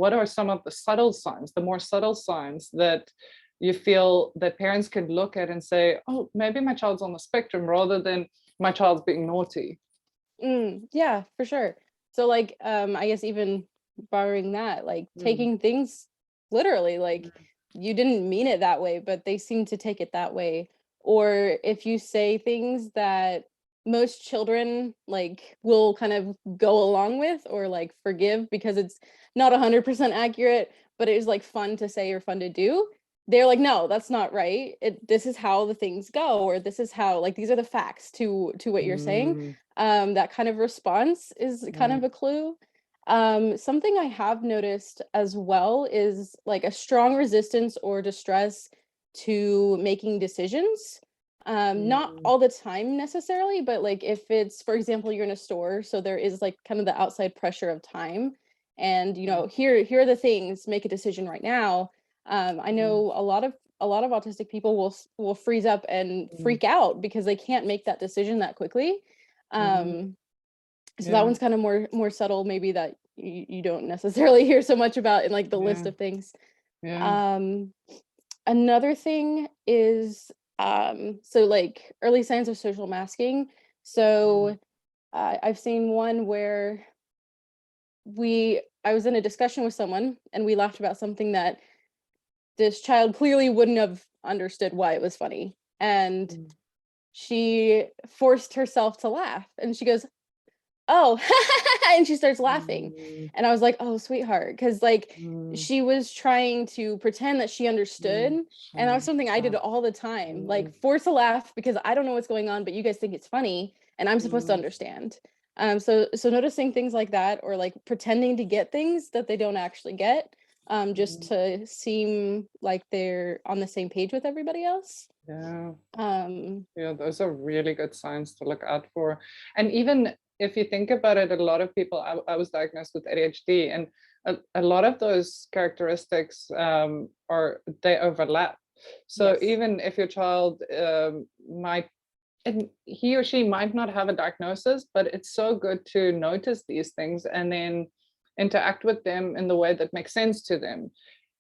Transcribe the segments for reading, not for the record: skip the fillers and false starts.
what are some of the subtle signs, the more subtle signs that you feel that parents can look at and say, oh, maybe my child's on the spectrum, rather than my child's being naughty? Yeah, for sure. So like, I guess even borrowing that, like Mm, taking things literally, like you didn't mean it that way, but they seem to take it that way. Or if you say things that most children like will kind of go along with or like forgive because it's not 100% accurate, but it is like fun to say or fun to do. They're like, no, that's not right. This is how the things go, or this is how, like, these are the facts to what you're saying. mm, That kind of response is kind mm, of a clue. Something I have noticed as well is like a strong resistance or distress to making decisions. Not mm, all the time necessarily, but like if it's, for example, you're in a store, so there is like kind of the outside pressure of time, and mm, here are the things, make a decision right now. I mm, know a lot of autistic people will freeze up and mm, freak out because they can't make that decision that quickly. mm. Um, so that Yeah, one's kind of more subtle, maybe, that you don't necessarily hear so much about in like the list yeah, of things. yeah. Um, Another thing is so like early signs of social masking. Mm, So I've seen one where I was in a discussion with someone and we laughed about something that this child clearly wouldn't have understood why it was funny. And mm, she forced herself to laugh and she goes, "Oh," and she starts laughing. mm, And I was like, "Oh, sweetheart," because like mm, she was trying to pretend that she understood. mm. And that was Shame. something I did Wow. all the time, like Mm, force a laugh because I don't know what's going on, but you guys think it's funny and I'm supposed to mm, understand. So noticing things like that, or like pretending to get things that they don't actually get, just mm. to seem like they're on the same page with everybody else. Yeah. Um, Yeah, those are really good signs to look out for. And even if you think about it, a lot of people, I was diagnosed with ADHD, and a lot of those characteristics they overlap. So yes. even if your child might, and he or she might not have a diagnosis, but it's so good to notice these things and then interact with them in the way that makes sense to them,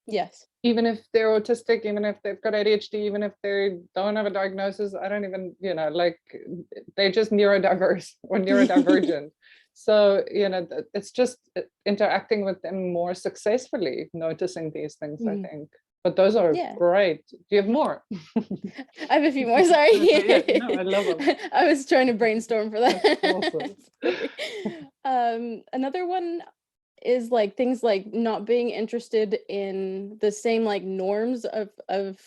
Yes. even if they're autistic, even if they've got ADHD, even if they don't have a diagnosis. I don't even, like, they're just neurodiverse or neurodivergent. So, it's just interacting with them more successfully, noticing these things, I Mhm. think. But those are Yeah. great. Do you have more? I have a few more, sorry. Yeah, no, I love them. I was trying to brainstorm for That's that. awesome. Sorry. Another one is like things like not being interested in the same like norms of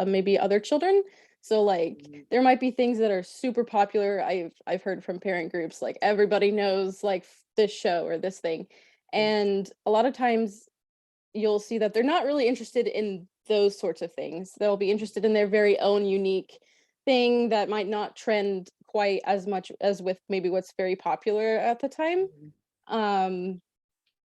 maybe other children. So like Mm, there might be things that are super popular. I've heard from parent groups like everybody knows like this show or this thing. mm, And a lot of times you'll see that they're not really interested in those sorts of things. They'll be interested in their very own unique thing that might not trend quite as much as with maybe what's very popular at the time. mm, Um,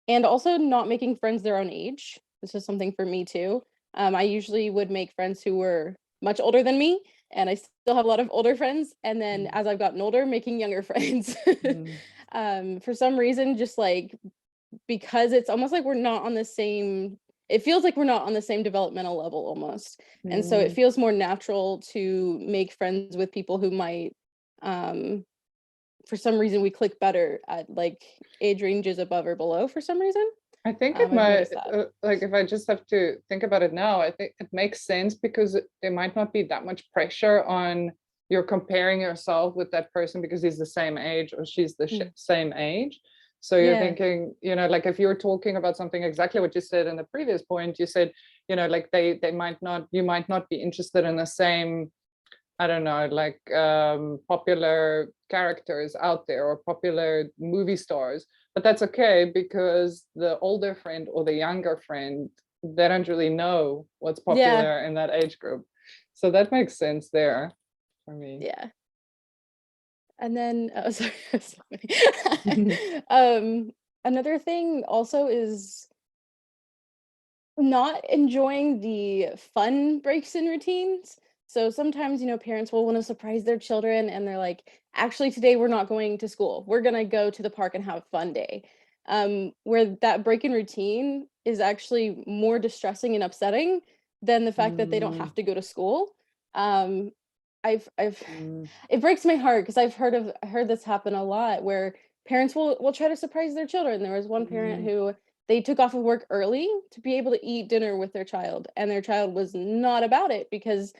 and also not making friends their own age. This is something for me too. I usually would make friends who were much older than me, and I still have a lot of older friends. And then mm, as I've gotten older, making younger friends. mm, For some reason, just like because it's almost like we're not on the same, it feels like we're not on the same developmental level almost. And so it mm. feels more natural to make friends with people who might um for some reason we click better at like age ranges above or below for some reason. I think it I've might, noticed that. like, if I just have to think about it now, I think it makes sense because there might not be that much pressure on you're comparing yourself with that person because he's the same age or she's the Mm. same age. So you're Yeah. thinking, like if you're talking about something exactly what you said in the previous point, you said, like they might not, you might not be interested in the same, I don't know, like popular characters out there or popular movie stars. But that's okay because the older friend or the younger friend, they don't really know what's Yeah. popular in that age group. So that makes sense there for me. Yeah. And then sorry, um another thing also is not enjoying the fun breaks in routines. So sometimes, parents will want to surprise their children and they're like, actually, today we're not going to school. We're going to go to the park and have a fun day. Where that break in routine is actually more distressing and upsetting than the fact that they don't Mm, have to go to school. Um, I've mm, it breaks my heart because I heard this happen a lot where parents will try to surprise their children. There was one parent mm, who they took off of work early to be able to eat dinner with their child, and their child was not about it because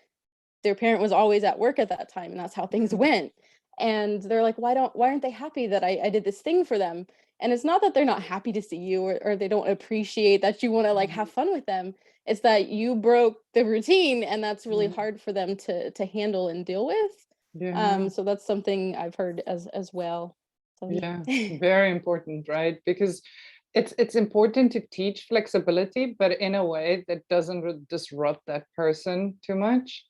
their parent was always at work at that time, and that's how things mm, went. And they're like, why aren't they happy that I did this thing for them? And it's not that they're not happy to see you, or they don't appreciate that you want to like have mm, fun with them. It's that you broke the routine, and that's really mm. hard for them to handle and deal with. Yeah, So that's something I've heard as well. So yeah, yeah. very important, right? Because it's important to teach flexibility, but in a way that doesn't disrupt that person too much.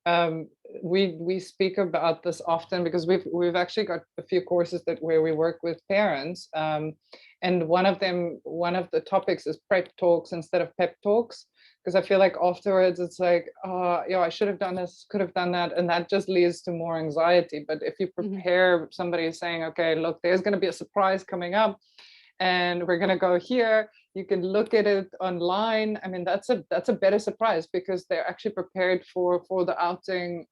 Um, we speak about this often because we've actually got a few courses that where we work with parents, and one of the topics is prep talks instead of pep talks, because I feel like afterwards it's like, oh, yeah, I should have done this, could have done that, and that just leads to more anxiety. But if you Mhm. prepare somebody saying, okay, look, there's going to be a surprise coming up, and we're going to go here, you can look at it online. I mean, that's a better surprise because they're actually prepared for the outing